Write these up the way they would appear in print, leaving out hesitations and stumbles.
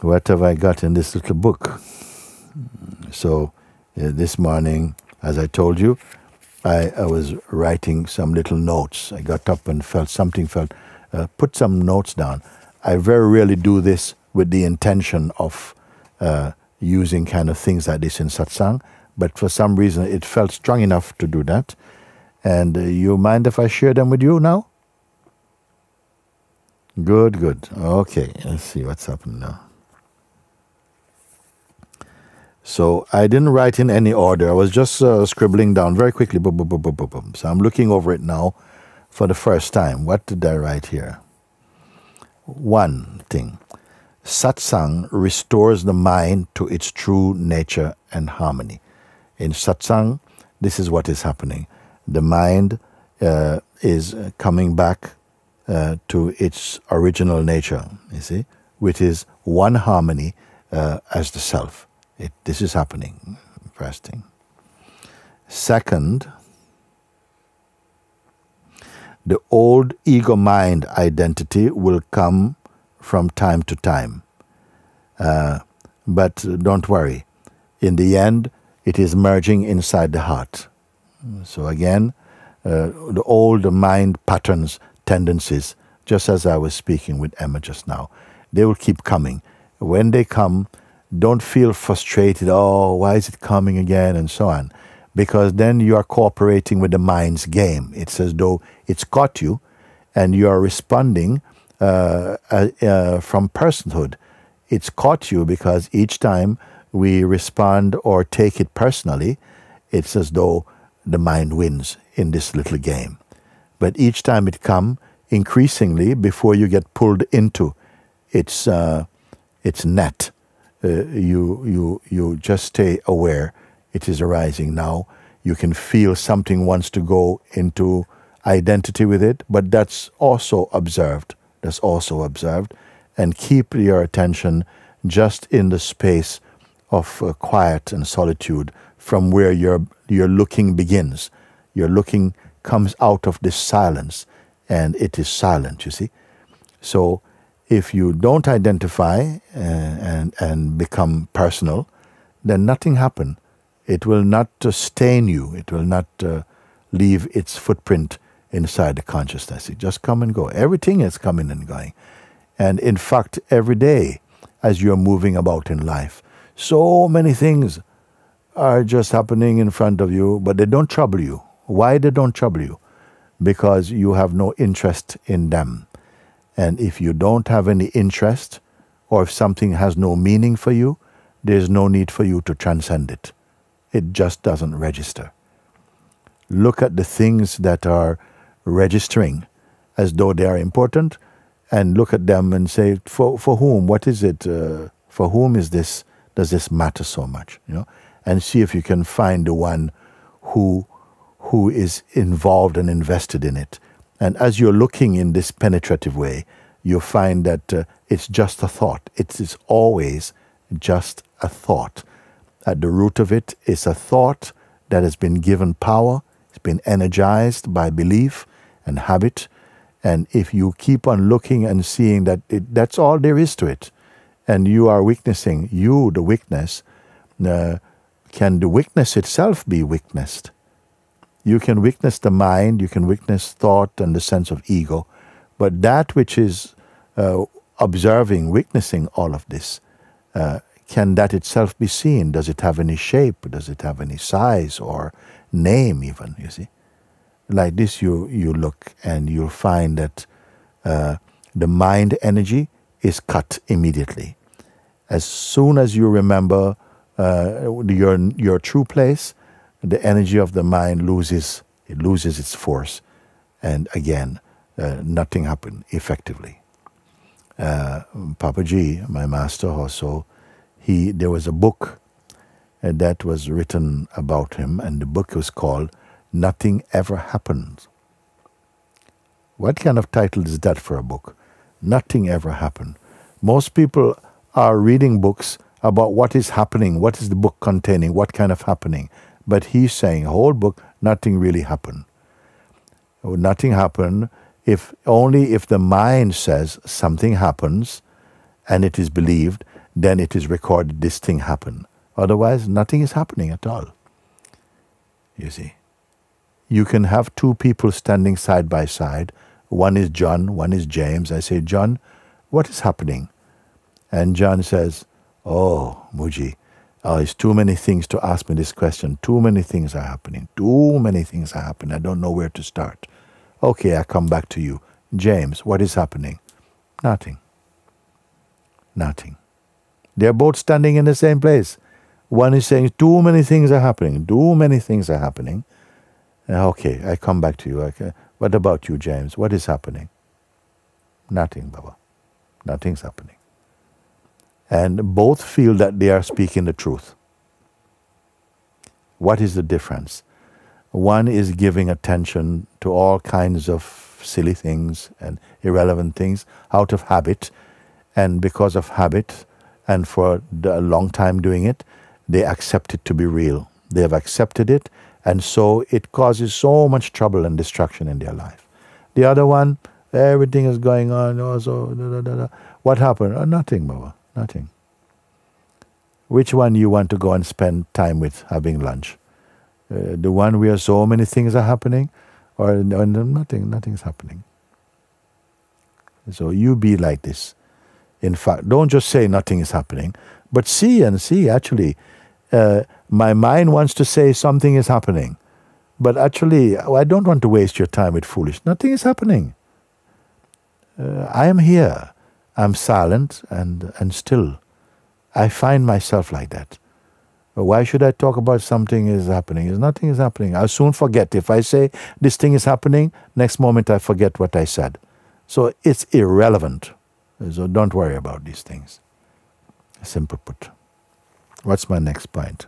what have I got in this little book? So this morning, as I told you, I was writing some little notes. I got up and put some notes down. I very rarely do this with the intention of using kind of things like this in satsang, but for some reason it felt strong enough to do that. And you mind if I share them with you now? Good, good. Okay, let's see what's happening now. So I didn't write in any order. I was just scribbling down very quickly. Boom, boom, boom, boom, boom, boom. So I'm looking over it now for the first time. What did I write here? One thing. Satsang restores the mind to its true nature and harmony. In satsang, this is what is happening. The mind is coming back to its original nature, you see, which is one harmony as the self. This is happening, first thing. Second, the old ego-mind identity will come from time to time. But don't worry. In the end, it is merging inside the heart. So again, the old mind patterns, tendencies, just as I was speaking with Emma just now, they will keep coming. When they come, don't feel frustrated, oh, why is it coming again, and so on. Because then you are cooperating with the mind's game. It's as though it's caught you, and you are responding from personhood. It's caught you because each time we respond or take it personally, it's as though the mind wins in this little game. But each time it comes, increasingly, before you get pulled into its net, you just stay aware. It is arising now. You can feel something wants to go into identity with it, but that's also observed. That's also observed. And keep your attention just in the space of quiet and solitude from where your looking begins. Your looking comes out of this silence, and it is silent, you see. So if you don't identify and become personal, then nothing happens. It will not stain you. It will not leave its footprint inside the consciousness. It just come and go. Everything is coming and going. And in fact, every day, as you're moving about in life, so many things are just happening in front of you, but they don't trouble you. Why they don't trouble you? Because you have no interest in them. And if you don't have any interest, or if something has no meaning for you, there's no need for you to transcend it. It just doesn't register. Look at the things that are registering as though they are important, and look at them and say, for whom? What is it? For whom is this? Does this matter so much? You know, and see if you can find the one who is involved and invested in it. And as you're looking in this penetrative way, you find that it's just a thought. It is always just a thought. At the root of it is a thought that has been given power. It's been energized by belief and habit. And if you keep on looking and seeing that that's all there is to it, and you are witnessing, you, the witness, can the witness itself be witnessed? You can witness the mind, you can witness thought and the sense of ego, but that which is observing, witnessing all of this, can that itself be seen? Does it have any shape? Does it have any size or name even, you see? Like this you look and you'll find that the mind energy is cut immediately. As soon as you remember your true place, the energy of the mind loses its force, and again, nothing happened effectively. Papaji, my master also, there was a book that was written about him, and the book was called Nothing Ever Happened. What kind of title is that for a book? Nothing ever happened. Most people are reading books about what is happening, what is the book containing, what kind of happening. But he's saying, whole book, nothing really happened. Nothing happened only if the mind says something happens and it is believed, then it is recorded this thing happened. Otherwise, nothing is happening at all. You see. You can have two people standing side by side. One is John, one is James. I say, John, what is happening? And John says, oh, Moojibaba, it's too many things to ask me this question. Too many things are happening. Too many things are happening. I don't know where to start. Okay, I come back to you. James, what is happening? Nothing. Nothing. They're both standing in the same place. One is saying, too many things are happening. Too many things are happening. Okay, I come back to you. Okay. What about you, James? What is happening? Nothing, Baba. Nothing's happening. And both feel that they are speaking the truth. What is the difference? One is giving attention to all kinds of silly things and irrelevant things out of habit, and because of habit and for a long time doing it, they accept it to be real. They have accepted it, and so it causes so much trouble and destruction in their life. The other one, everything is going on, what happened? Oh, nothing, Baba, nothing. Which one you want to go and spend time with having lunch? The one where so many things are happening, or nothing's happening. So you be like this. In fact, don't just say nothing is happening, but see actually, my mind wants to say something is happening, but actually, I don't want to waste your time with foolish. Nothing is happening. I am here. I'm silent and still. I find myself like that. Why should I talk about something is happening? Nothing is happening. I'll soon forget. If I say this thing is happening, next moment I forget what I said. So it's irrelevant. So don't worry about these things. Simple put. What's my next point?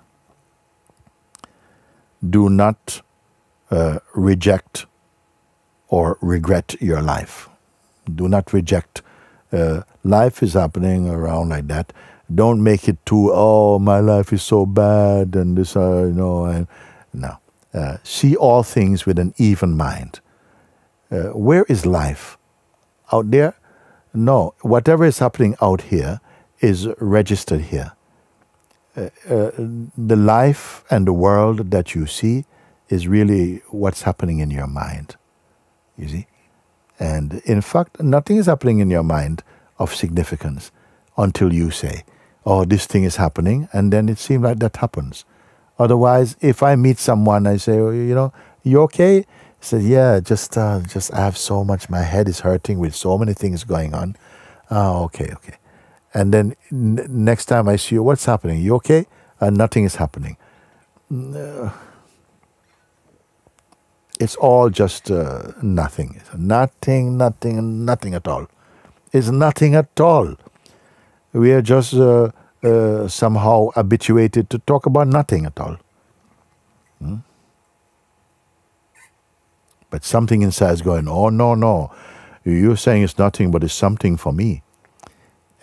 Do not reject or regret your life. Do not reject. Life is happening around like that. Don't make it too, oh, my life is so bad and this, no. See all things with an even mind. Where is life? Out there? No. Whatever is happening out here is registered here. The life and the world that you see is really what's happening in your mind. You see? And in fact, nothing is happening in your mind of significance until you say, oh, this thing is happening, and then it seems like that happens. Otherwise, if I meet someone, I say, oh, you okay? He says, yeah, just I have so much, my head is hurting with so many things going on. Oh, okay. And then next time I see you, what's happening? You okay? Nothing is happening. It's all just nothing. Nothing at all. It's nothing at all. We are just somehow habituated to talk about nothing at all. But something inside is going, oh, no. You're saying it's nothing, but it's something for me.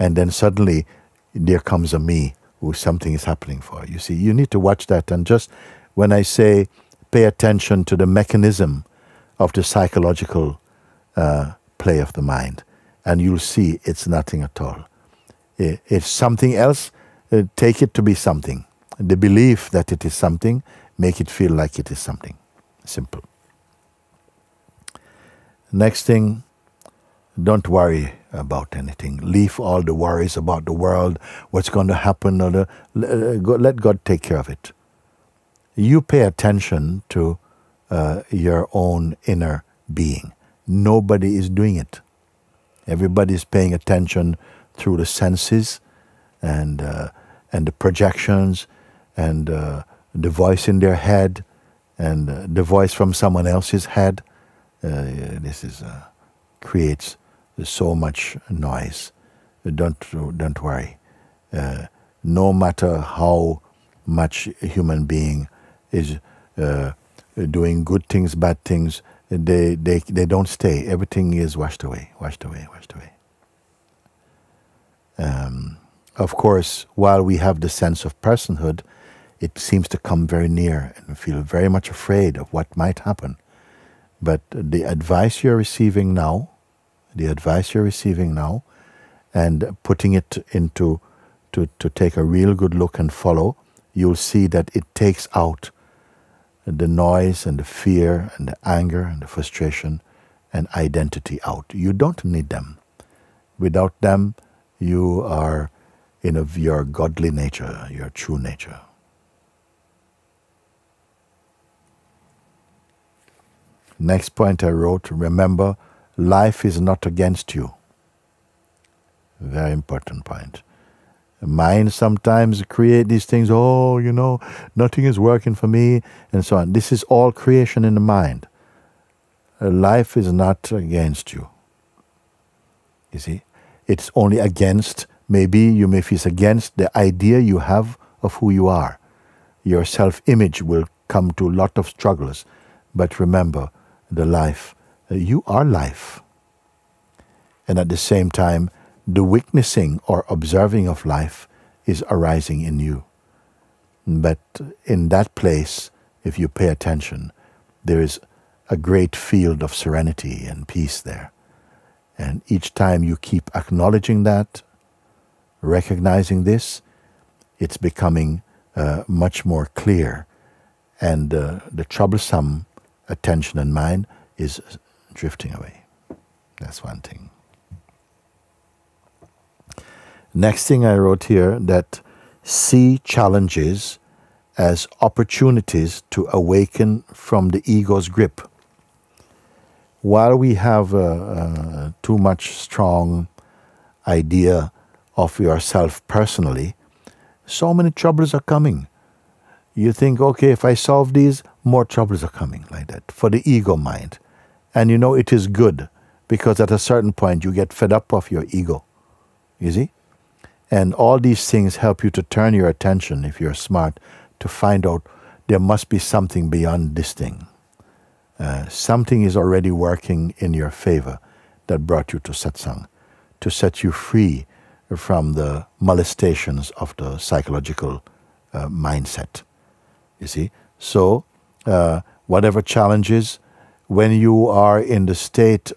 And then suddenly there comes a me who something is happening for. You see, you need to watch that. And just when I say pay attention to the mechanism of the psychological play of the mind, and you'll see it's nothing at all. If something else, take it to be something. The belief that it is something, make it feel like it is something. Simple. Next thing, don't worry about anything. Leave all the worries about the world, what's going to happen, or let God take care of it. You pay attention to your own inner being. Nobody is doing it. Everybody is paying attention through the senses and the projections and the voice in their head and the voice from someone else's head. This creates so much noise. Don't worry. No matter how much a human being is doing good things, bad things, they don't stay. Everything is washed away. Of course, while we have the sense of personhood, it seems to come very near and we feel very much afraid of what might happen. But the advice you're receiving now, and putting it into to take a real good look and follow, you'll see that it takes out the noise and the fear and the anger and the frustration and identity out. You don't need them. Without them, you are in your godly nature, your true nature. Next point I wrote, remember, life is not against you. Very important point. The mind sometimes create these things, oh, you know, nothing is working for me, and so on. This is all creation in the mind. Life is not against you. You see? It's only against, maybe you may feel against the idea you have of who you are. Your self-image will come to a lot of struggles. But remember, the life, you are life. And at the same time, the witnessing or observing of life is arising in you. But in that place, if you pay attention, there is a great field of serenity and peace there. And each time you keep acknowledging that, recognizing this, it's becoming much more clear. And the troublesome attention and mind is drifting away. That's one thing. Next thing I wrote here, that see challenges as opportunities to awaken from the ego's grip. While we have too much strong idea of yourself personally, so many troubles are coming. You think, okay, if I solve these, more troubles are coming, like that, for the ego mind. And you know it is good, because at a certain point you get fed up of your ego, you see? And all these things help you to turn your attention, if you're smart, to find out there must be something beyond this thing. Something is already working in your favor that brought you to satsang, to set you free from the molestations of the psychological mindset. You see? So, whatever challenges, when you are in the state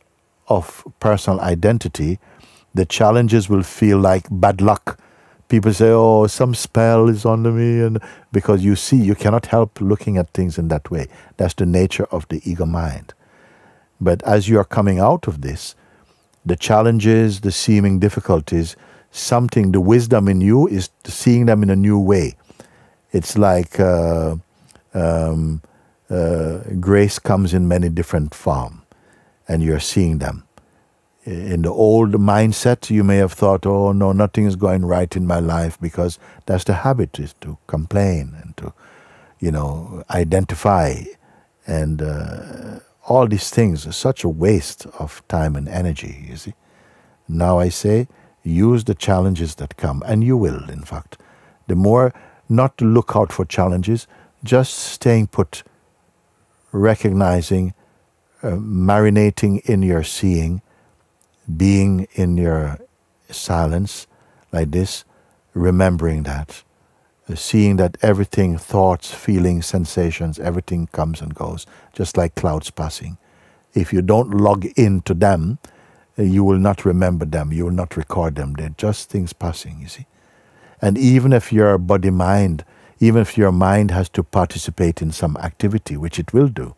of personal identity, the challenges will feel like bad luck. People say, oh, some spell is under me, and because you see, you cannot help looking at things in that way. That's the nature of the ego mind. But as you are coming out of this, the challenges, the seeming difficulties, something, the wisdom in you is seeing them in a new way. It's like grace comes in many different forms, and you're seeing them. In the old mindset, you may have thought, oh no, nothing is going right in my life, because that's the habit, is to complain and to, you know, identify. And all these things are such a waste of time and energy, you see. Now I say, use the challenges that come, and you will, in fact. The more, not to look out for challenges, just staying put, recognizing, marinating in your seeing, being in your silence like this, remembering that, seeing that everything, thoughts, feelings, sensations, everything comes and goes, just like clouds passing. If you don't log into them, you will not remember them, you will not record them. They're just things passing, you see. And even if your body-mind, even if your mind has to participate in some activity, which it will do,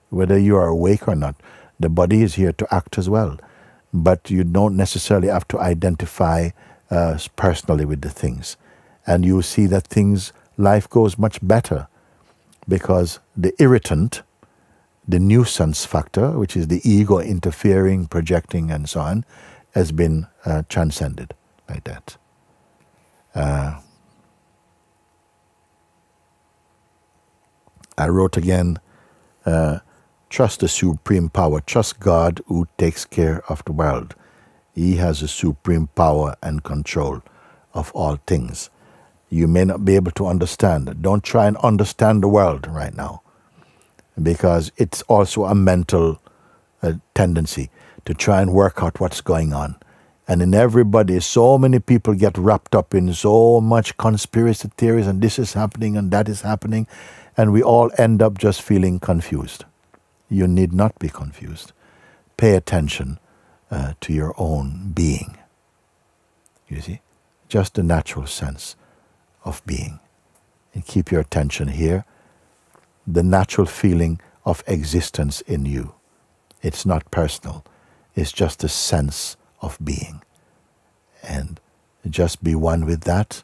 whether you are awake or not, the body is here to act as well. But you don't necessarily have to identify personally with the things. And you see that things, life goes much better, because the irritant, the nuisance factor, which is the ego interfering, projecting, and so on, has been transcended like that. I wrote again, trust the supreme power. Trust God who takes care of the world. He has the supreme power and control of all things. You may not be able to understand. Don't try and understand the world right now, because it's also a mental tendency to try and work out what's going on. And in everybody, so many people get wrapped up in so much conspiracy theories, and this is happening and that is happening, and we all end up just feeling confused. You need not be confused. Pay attention to your own being. You see? just the natural sense of being. And keep your attention here, the natural feeling of existence in you. It's not personal, it's just a sense of being. And just be one with that,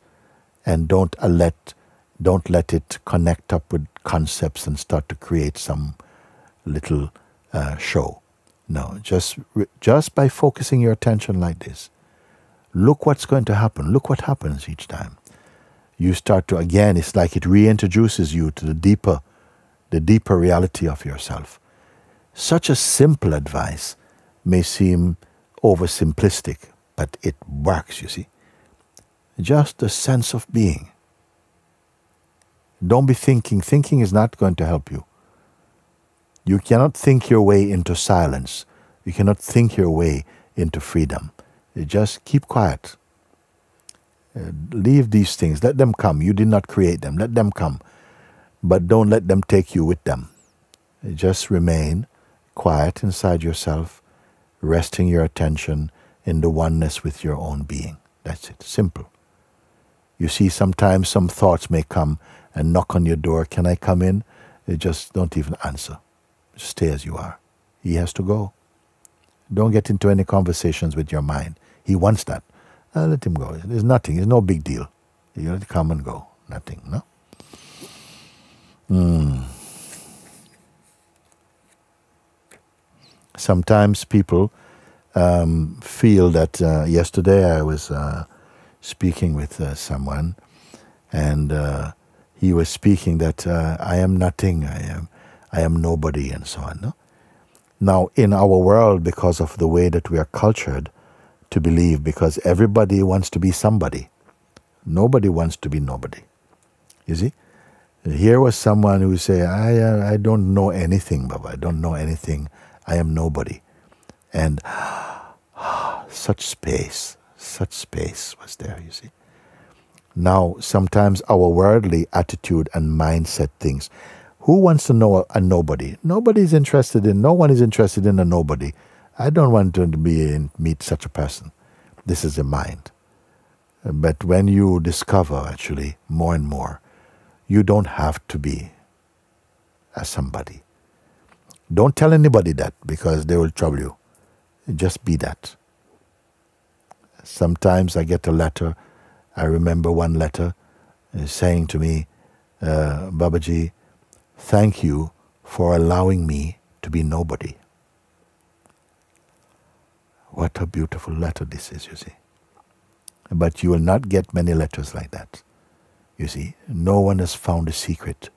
and don't let it connect up with concepts and start to create some little show. No, just by focusing your attention like this, look what's going to happen. Look what happens each time. You start to, again, it's like it reintroduces you to the deeper reality of yourself. Such a simple advice may seem oversimplistic, but it works, you see. Just a sense of being. Don't be thinking. Thinking is not going to help you. You cannot think your way into silence. You cannot think your way into freedom. You just keep quiet. Leave these things. Let them come. You did not create them. Let them come. But don't let them take you with them. Just remain quiet inside yourself, resting your attention in the oneness with your own being. That's it. Simple. You see, sometimes some thoughts may come and knock on your door. Can I come in? You just don't even answer. Just stay as you are. He has to go. Don't get into any conversations with your mind. He wants that. Let him go. There's nothing. It's no big deal. You let it come and go. Nothing, no? Sometimes people feel that, yesterday I was speaking with someone, and he was speaking that I am nothing, I am nobody, and so on. No? Now, in our world, because of the way that we are cultured to believe, because everybody wants to be somebody, nobody wants to be nobody. You see? Here was someone who say, I don't know anything, Baba. I don't know anything. I am nobody. And such space was there, you see. Now, sometimes our worldly attitude and mindset things. Who wants to know a nobody? No one is interested in a nobody. I don't want to meet such a person. This is the mind. But when you discover, actually, more and more, you don't have to be a somebody. Don't tell anybody that, because they will trouble you. Just be that. Sometimes I get a letter. I remember one letter saying to me, Babaji, thank you for allowing me to be nobody. What a beautiful letter this is, you see. But you will not get many letters like that. You see, no one has found a secret.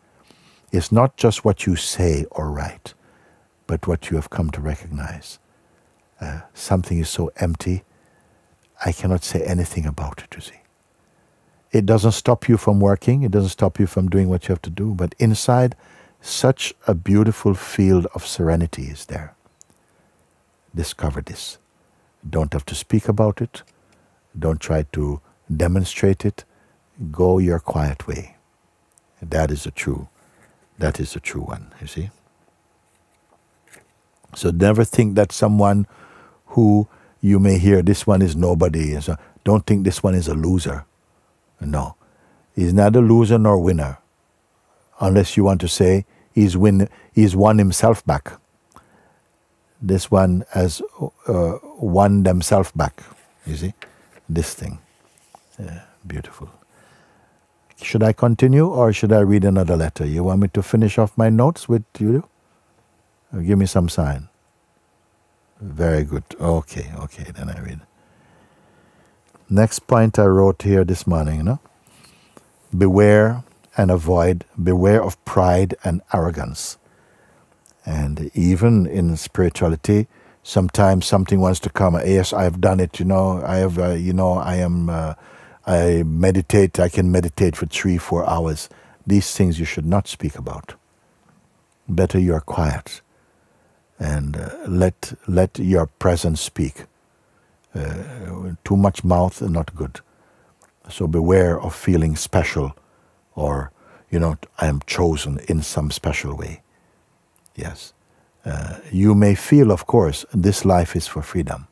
It's not just what you say or write, but what you have come to recognize. Something is so empty, I cannot say anything about it, you see. It doesn't stop you from working, it doesn't stop you from doing what you have to do, but inside, such a beautiful field of serenity is there. Discover this. Don't have to speak about it. Don't try to demonstrate it. Go your quiet way. That is the true one, you see. So never think that someone who you may hear, this one is nobody, and so don't think this one is a loser. No. He's not a loser nor winner. Unless you want to say he's won himself back. This one has won themselves back. You see? This thing. Beautiful. Should I continue or should I read another letter? You want me to finish off my notes with you? Or give me some sign. Very good. Okay, then I read. Next point I wrote here this morning, you know? Beware and avoid, beware of pride and arrogance. And even in spirituality, sometimes something wants to come. Yes, I have done it, you know. I have, I meditate. I can meditate for 3-4 hours. These things you should not speak about. Better you are quiet, and let your presence speak. Too much mouth is not good. So beware of feeling special, or I am chosen in some special way. Yes. You may feel, of course, this life is for freedom.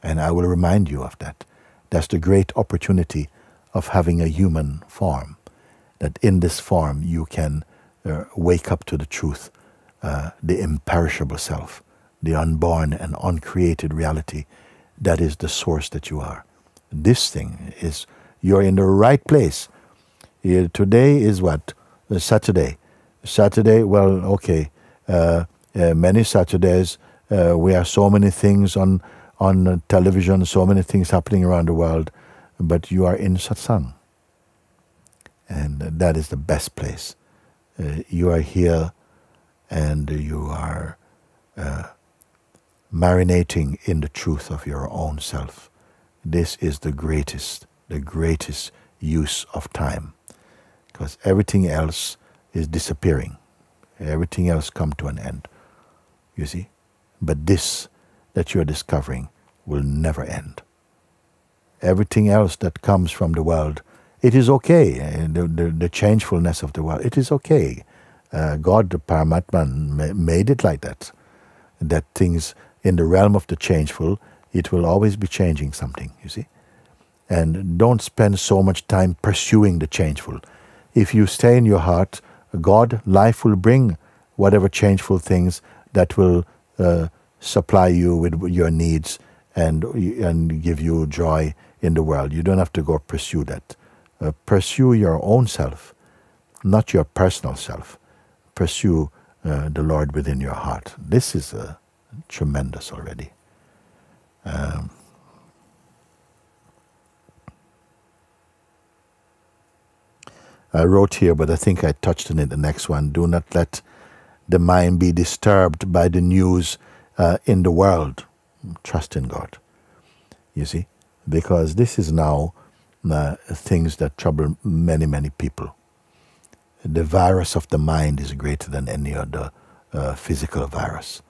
And I will remind you of that. That's the great opportunity of having a human form, that in this form you can wake up to the truth, the imperishable self, the unborn and uncreated reality that is the source that you are. This thing is, you're in the right place. Today is what? Saturday. Saturday, well, okay. Many Saturdays, we have so many things on television, so many things happening around the world, but you are in satsang. And that is the best place. You are here and you are marinating in the truth of your own self. This is the greatest use of time, because everything else is disappearing. Everything else come to an end, you see. But this that you're discovering will never end. Everything else that comes from the world, it is okay. The changefulness of the world, it is okay. God, the Paramatman, made it like that. That things in the realm of the changeful, it will always be changing something, you see. And don't spend so much time pursuing the changeful. If you stay in your heart, God, life will bring whatever changeful things that will supply you with your needs and give you joy in the world. You don't have to go pursue that. Pursue your own self, not your personal self. Pursue the Lord within your heart. This is tremendous already. I wrote here, but I think I touched on it the next one. Do not let the mind be disturbed by the news in the world. Trust in God, you see, because this is now things that trouble many, many people. The virus of the mind is greater than any other physical virus.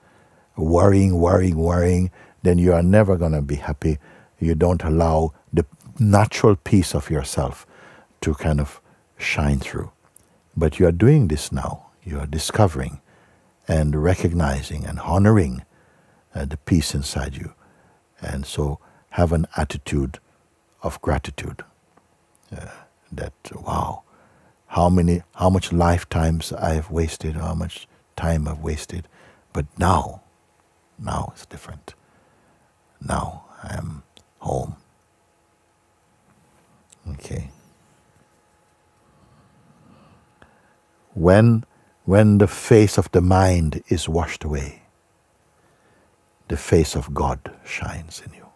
Worrying, then you are never going to be happy. You don't allow the natural peace of yourself to kind of shine through. But you are doing this now. You are discovering and recognizing and honoring the peace inside you. And so have an attitude of gratitude. That, wow, how much lifetimes I have wasted, how much time I've wasted. But now it's different. Now I am home. Okay. When the face of the mind is washed away, the face of God shines in you.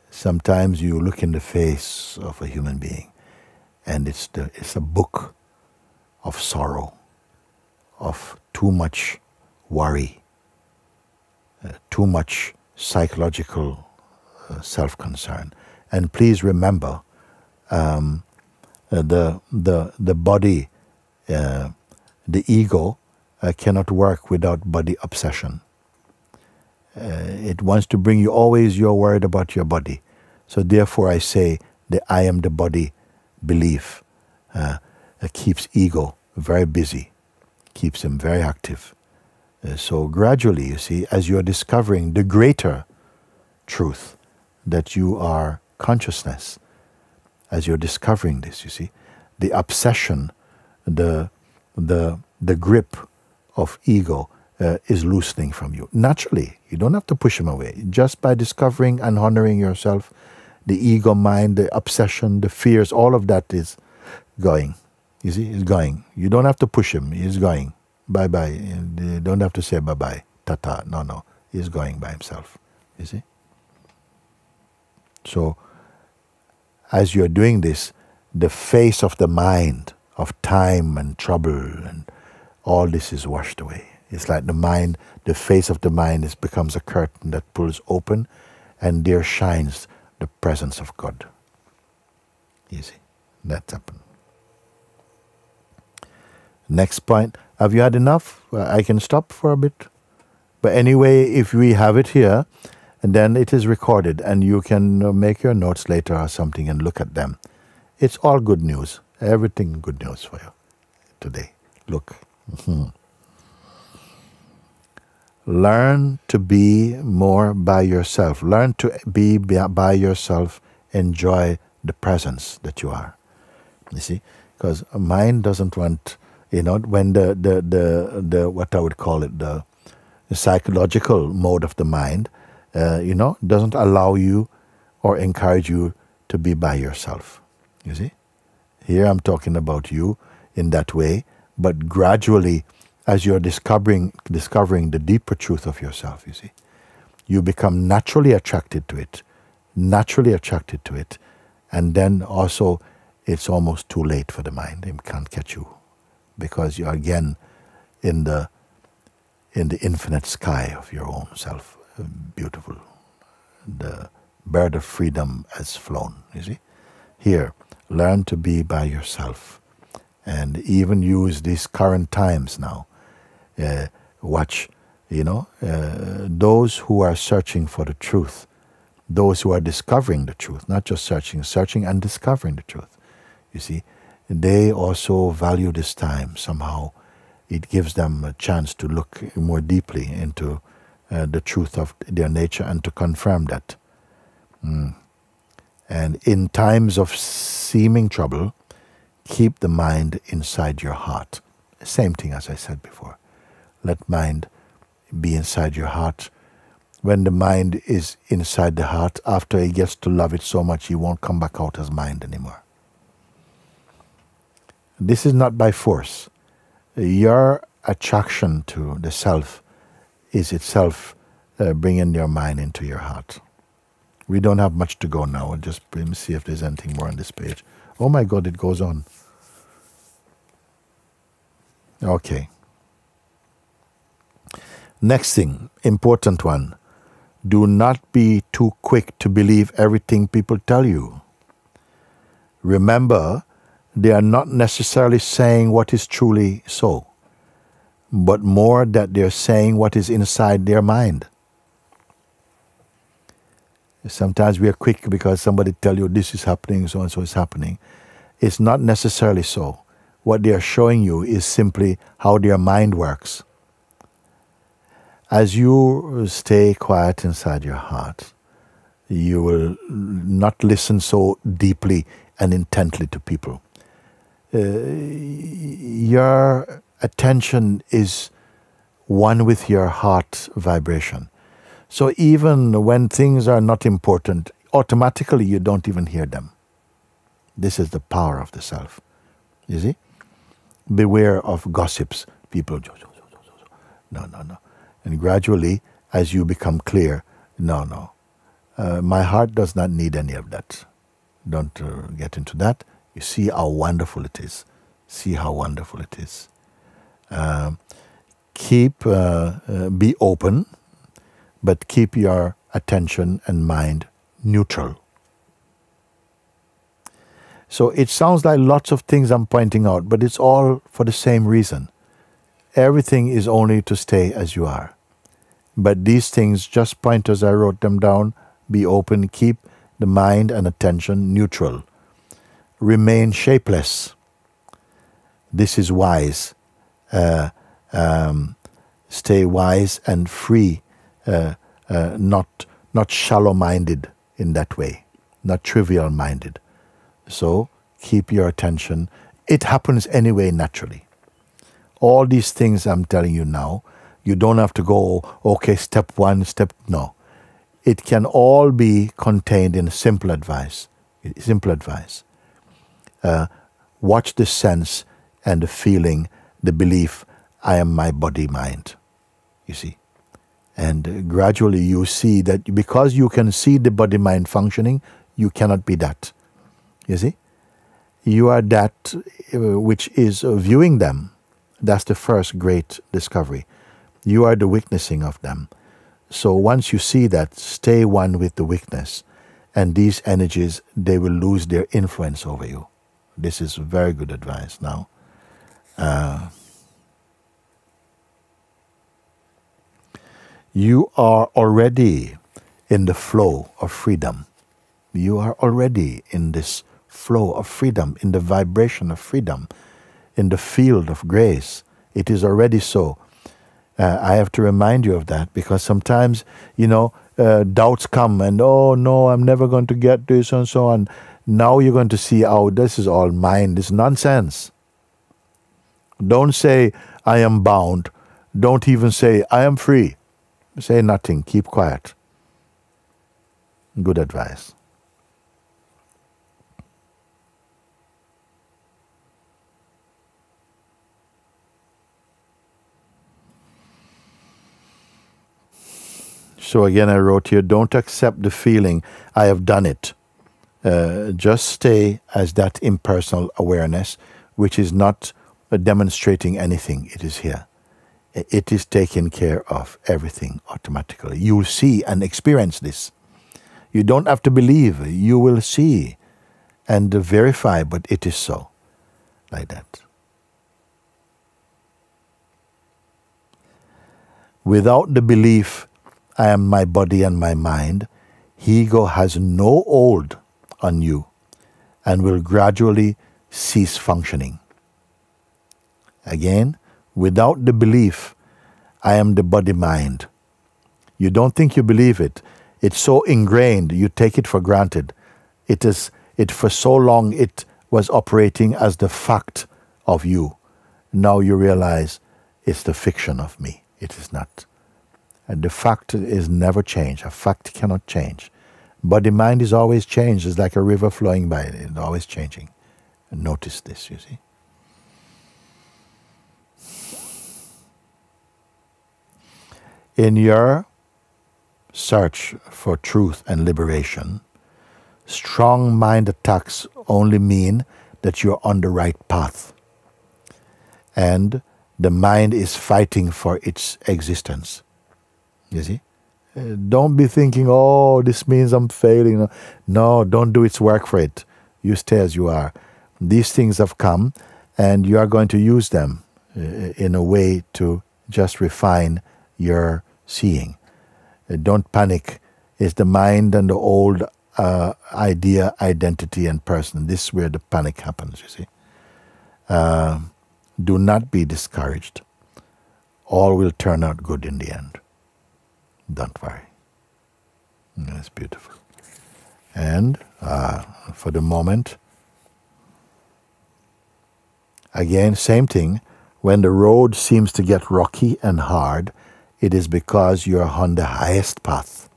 Sometimes you look in the face of a human being and it's a book of sorrow, of too much worry, too much psychological self-concern. And please remember, the body, the ego, cannot work without body obsession. It wants to bring you always, you're worried about your body. So therefore I say the I am the body belief keeps ego very busy, keeps him very active. So gradually, you see, as you're discovering the greater truth, that you are consciousness, as you're discovering this, you see, the obsession, the grip of ego is loosening from you. Naturally, you don't have to push him away. Just by discovering and honoring yourself, the ego mind, the obsession, the fears, all of that is going. You see, it's going. You don't have to push him. He's going. Bye-bye. You don't have to say bye-bye. Ta-ta. No. He's going by himself. You see? So, as you're doing this, the face of the mind, of time and trouble and all this is washed away. It's like the mind, the face of the mind becomes a curtain that pulls open, and there shines the presence of God. You see, that's happened. Next point. Have you had enough? I can stop for a bit. But anyway, if we have it here, and then it is recorded, and you can make your notes later or something and look at them. It's all good news. Everything good news for you today. Look. Learn to be more by yourself. Learn to be by yourself. Enjoy the presence that you are. You see? Because mind doesn't want, when the what I would call it, the psychological mode of the mind, doesn't allow you or encourage you to be by yourself. You see? Here I'm talking about you in that way, but gradually, as you're discovering the deeper truth of yourself, you see, you become naturally attracted to it, and then also it's almost too late for the mind. It can't catch you, because you're again in the infinite sky of your own self. Beautiful. The bird of freedom has flown, you see. Here, learn to be by yourself, and even use these current times now. Watch, those who are searching for the truth, those who are discovering the truth, not just searching and discovering the truth. You see, they also value this time somehow. It gives them a chance to look more deeply into the truth of their nature and to confirm that. And in times of seeming trouble, keep the mind inside your heart. Same thing as I said before. Let mind be inside your heart. When the mind is inside the heart, after he gets to love it so much, he won't come back out as mind anymore. This is not by force. Your attraction to the self is itself bringing your mind into your heart. We don't have much to go now. I'll just see if there's anything more on this page. Oh my God, it goes on. Okay. Next thing, important one. Do not be too quick to believe everything people tell you. Remember, they are not necessarily saying what is truly so, but more that they're saying what is inside their mind. Sometimes we are quick because somebody tell you this is happening, so and so is happening. It's not necessarily so. What they are showing you is simply how their mind works. As you stay quiet inside your heart, you will not listen so deeply and intently to people. Your attention is one with your heart vibration. So even when things are not important, automatically you don't even hear them. This is the power of the self. You see? Beware of gossips. People, no. And gradually, as you become clear, no. My heart does not need any of that. Don't get into that. You see how wonderful it is. See how wonderful it is. Be open, but keep your attention and mind neutral. So it sounds like lots of things I'm pointing out, but it's all for the same reason. Everything is only to stay as you are. But these things, just pointers, I wrote them down. Be open, keep the mind and attention neutral. Remain shapeless. This is wise. Stay wise and free, not shallow-minded in that way, not trivial-minded. So keep your attention. It happens anyway naturally. All these things I'm telling you now, you don't have to go, okay, step one, no. It can all be contained in simple advice. Watch the sense and the feeling, the belief, I am my body, mind. You see? And gradually you see that because you can see the body, mind functioning, you cannot be that. You see? You are that which is viewing them. That's the first great discovery. You are the witnessing of them. So once you see that, stay one with the witness. And these energies, they will lose their influence over you. This is very good advice now. You are already in the flow of freedom. You are already in this flow of freedom, in the vibration of freedom, in the field of grace. It is already so. I have to remind you of that, because sometimes, doubts come and, oh no, I'm never going to get this and so on. Now you're going to see, oh, this is all mind. This is nonsense. Don't say, I am bound. Don't even say, I am free. Say nothing. Keep quiet. Good advice. So again, I wrote here, don't accept the feeling, I have done it. Just stay as that impersonal awareness, which is not demonstrating anything. It is here. It is taking care of everything automatically. You will see and experience this. You don't have to believe. You will see and verify, but it is so. Like that. Without the belief, I am my body and my mind, ego has no hold on you and will gradually cease functioning. Again, without the belief, I am the body-mind. You don't think you believe it. It's so ingrained, you take it for granted. For so long it was operating as the fact of you. Now you realize it's the fiction of me. It is not. And the fact is never changed. A fact cannot change. Body-mind is always changed. It's like a river flowing by. It's always changing. And notice this, you see. In your search for truth and liberation, strong mind attacks only mean that you're on the right path. And the mind is fighting for its existence. You see? Don't be thinking, oh, this means I'm failing. No, don't do its work for it. You stay as you are. These things have come, and you are going to use them in a way to just refine your seeing. Don't panic. It's the mind and the old idea, identity, and person. This is where the panic happens, you see. Do not be discouraged. All will turn out good in the end. Don't worry. That's beautiful. And for the moment, again, same thing. When the road seems to get rocky and hard, it is because you are on the highest path.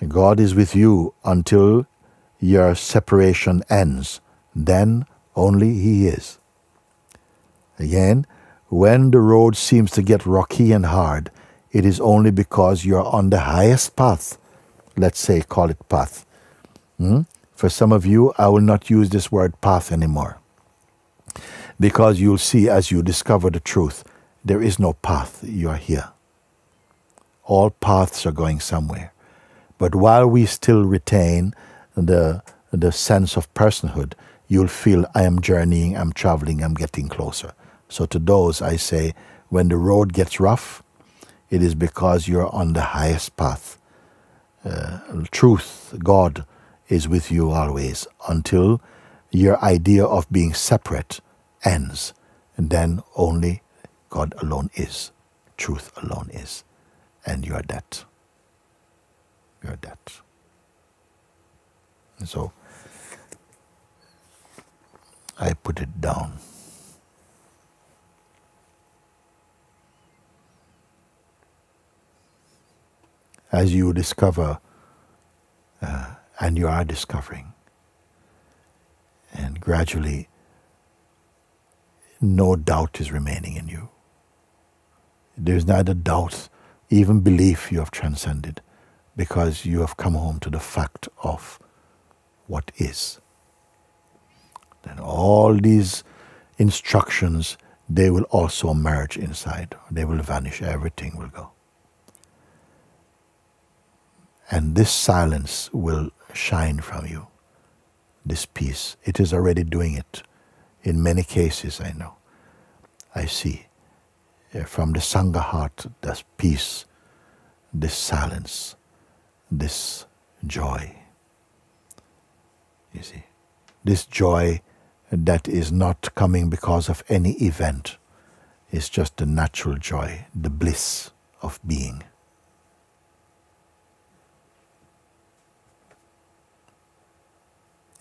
God is with you until your separation ends. Then only He is. Again, when the road seems to get rocky and hard, it is only because you are on the highest path. Let's say, call it path. For some of you, I will not use this word path anymore. Because you'll see as you discover the truth, there is no path. You are here. All paths are going somewhere. But while we still retain the sense of personhood, you'll feel I am journeying, I'm traveling, I'm getting closer. So to those I say, when the road gets rough, it is because you're on the highest path. Truth, God, is with you always until your idea of being separate ends. And then only God alone is. Truth alone is. And you are that. You are that. And so, I put it down. As you discover, and you are discovering, and gradually no doubt is remaining in you. There is neither doubt, even belief you have transcended, because you have come home to the fact of what is. Then all these instructions, they will also merge inside. They will vanish. Everything will go. And this silence will shine from you, this peace. It is already doing it. In many cases, I know. I see. From the Sangha heart, there's peace, this silence, this joy. You see, this joy that is not coming because of any event. is just the natural joy, the bliss of being.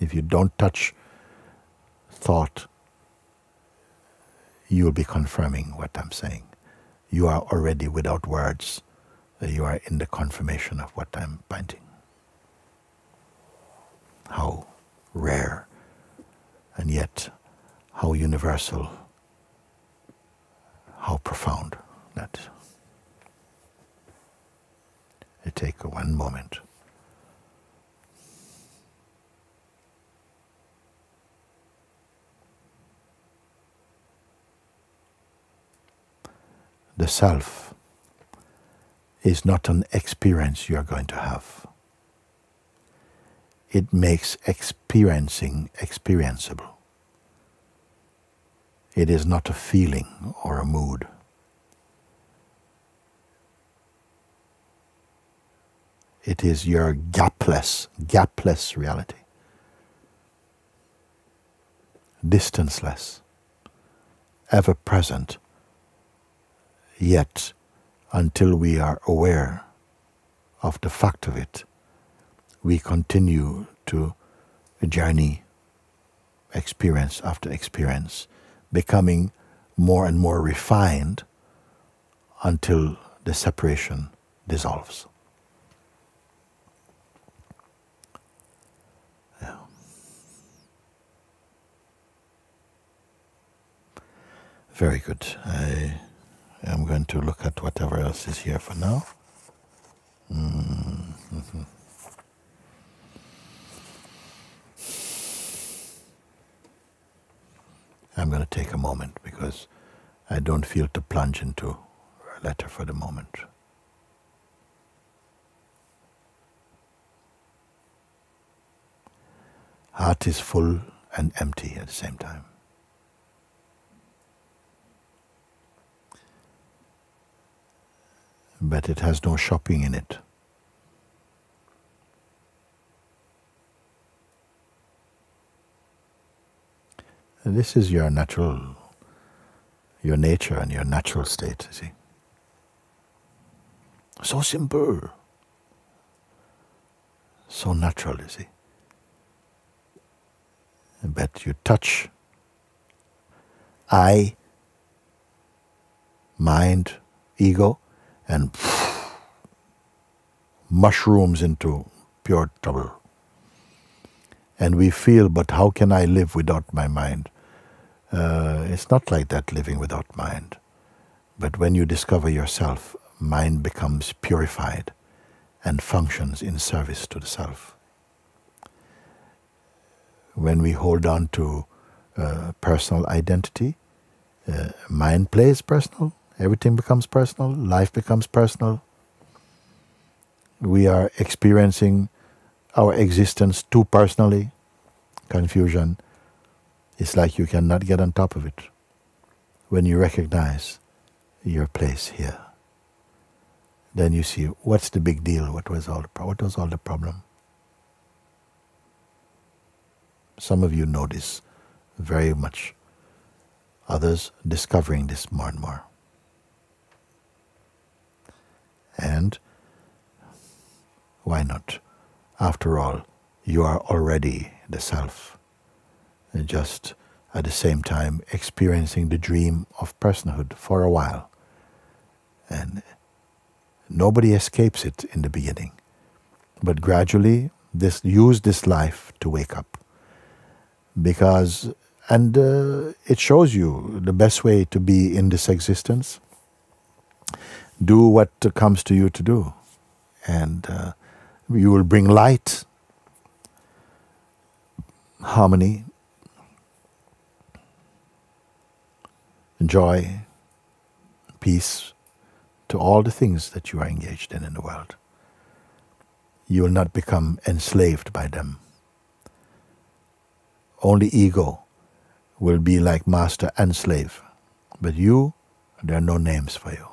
If you don't touch thought, you will be confirming what I'm saying. You are already without words. You are in the confirmation of what I'm pointing. How rare, and yet how universal, how profound that. I take one moment. The self is not an experience you are going to have. It makes experiencing experienceable. It is not a feeling or a mood. It is your gapless reality. Distanceless, ever present. Yet, until we are aware of the fact of it, we continue to journey experience after experience, becoming more and more refined until the separation dissolves. Yeah. Very good. I'm going to look at whatever else is here for now. Mm-hmm. I'm going to take a moment because I don't feel to plunge into a letter for the moment. Heart is full and empty at the same time. But it has no shopping in it. And this is your natural, your nature and your natural state, you see. So simple. So natural, you see. But you touch I, mind, ego, and mushrooms into pure trouble. And we feel, but how can I live without my mind? It's not like that, living without mind. But when you discover yourself, mind becomes purified and functions in service to the self. When we hold on to personal identity, mind plays personal. Everything becomes personal, life becomes personal. We are experiencing our existence too personally. Confusion. It's like you cannot get on top of it. When you recognize your place here, then you see, what's the big deal? What was all the problem? Some of you know this very much. Others discovering this more and more. And why not? After all, you are already the self, and just at the same time experiencing the dream of personhood for a while. And nobody escapes it in the beginning. But gradually, use this life to wake up. Because, and it shows you the best way to be in this existence. Do what comes to you to do, and you will bring light, harmony, joy, peace to all the things that you are engaged in the world. You will not become enslaved by them. Only ego will be like master and slave, but you, there are no names for you.